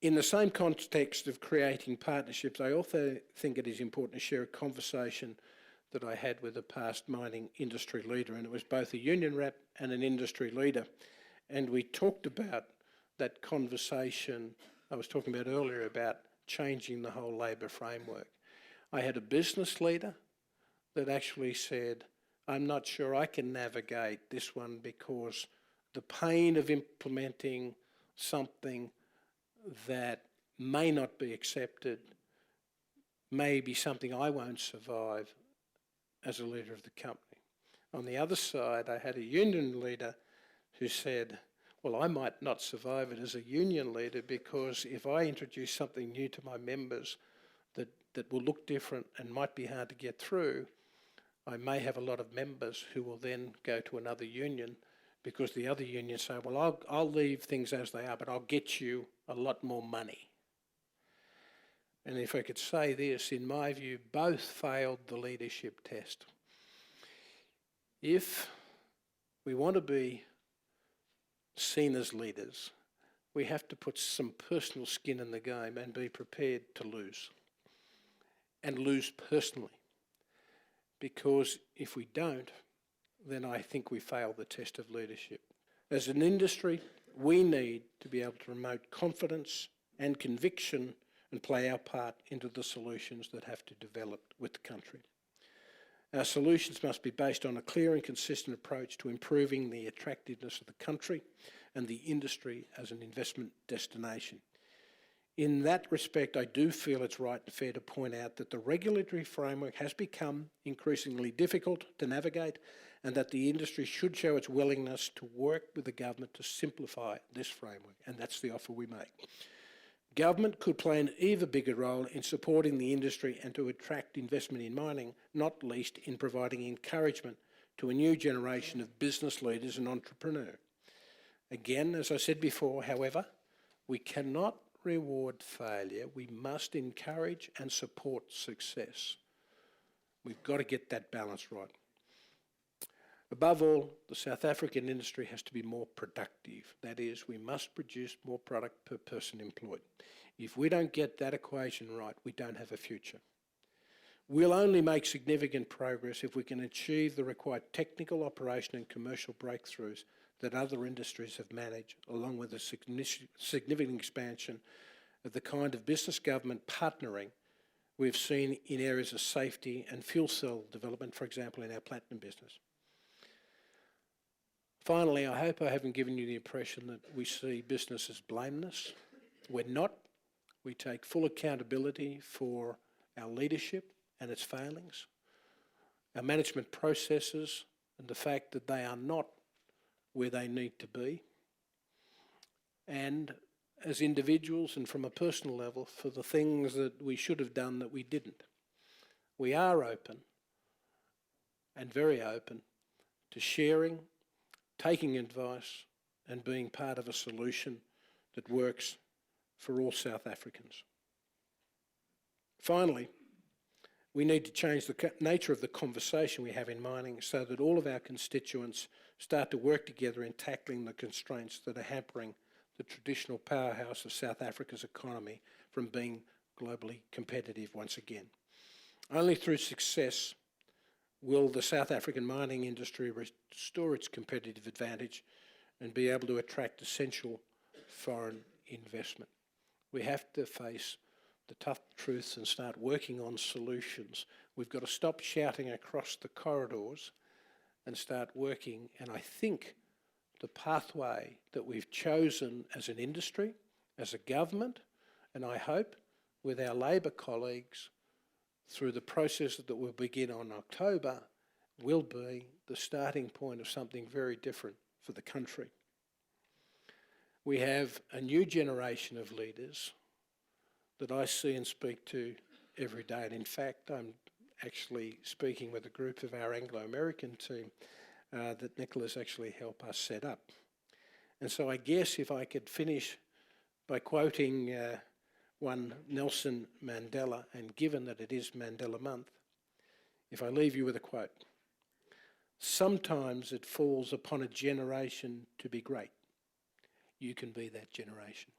In the same context of creating partnerships, I also think it is important to share a conversation that I had with a past mining industry leader, and it was both a union rep and an industry leader. And we talked about that conversation I was talking about earlier about changing the whole labour framework. I had a business leader that actually said, I'm not sure I can navigate this one because the pain of implementing something that may not be accepted may be something I won't survive as a leader of the company. On the other side, I had a union leader who said, well, I might not survive it as a union leader because if I introduce something new to my members that will look different and might be hard to get through, I may have a lot of members who will then go to another union because the other union say, well, I'll leave things as they are, but I'll get you a lot more money. And if I could say this, in my view, both failed the leadership test. If we want to be seen as leaders, we have to put some personal skin in the game and be prepared to lose, and lose personally. Because if we don't, then I think we fail the test of leadership. As an industry, we need to be able to promote confidence and conviction and play our part into the solutions that have to develop with the country. Our solutions must be based on a clear and consistent approach to improving the attractiveness of the country and the industry as an investment destination. In that respect, I do feel it's right and fair to point out that the regulatory framework has become increasingly difficult to navigate and that the industry should show its willingness to work with the government to simplify this framework, and that's the offer we make. Government could play an even bigger role in supporting the industry and to attract investment in mining, not least in providing encouragement to a new generation of business leaders and entrepreneurs. Again, as I said before, however, we cannot reward failure. We must encourage and support success. We've got to get that balance right. Above all, the South African industry has to be more productive. That is, we must produce more product per person employed. If we don't get that equation right, we don't have a future. We'll only make significant progress if we can achieve the required technical, operation and commercial breakthroughs that other industries have managed, along with a significant expansion of the kind of business government partnering we've seen in areas of safety and fuel cell development, for example, in our platinum business. Finally, I hope I haven't given you the impression that we see business as blameless. We're not. We take full accountability for our leadership and its failings, our management processes and the fact that they are not where they need to be, and as individuals and from a personal level for the things that we should have done that we didn't. We are open, and very open, to sharing, taking advice and being part of a solution that works for all South Africans. Finally, we need to change the nature of the conversation we have in mining so that all of our constituents start to work together in tackling the constraints that are hampering the traditional powerhouse of South Africa's economy from being globally competitive once again. Only through success will the South African mining industry restore its competitive advantage and be able to attract essential foreign investment. We have to face the tough truths and start working on solutions. We've got to stop shouting across the corridors and start working, and I think the pathway that we've chosen as an industry, as a government, and I hope with our Labor colleagues through the process that will begin on October, will be the starting point of something very different for the country. We have a new generation of leaders that I see and speak to every day, and in fact I'm actually speaking with a group of our Anglo-American team that Nicholas actually helped us set up. And so I guess if I could finish by quoting one Nelson Mandela, and given that it is Mandela Month, if I leave you with a quote, "Sometimes it falls upon a generation to be great. You can be that generation."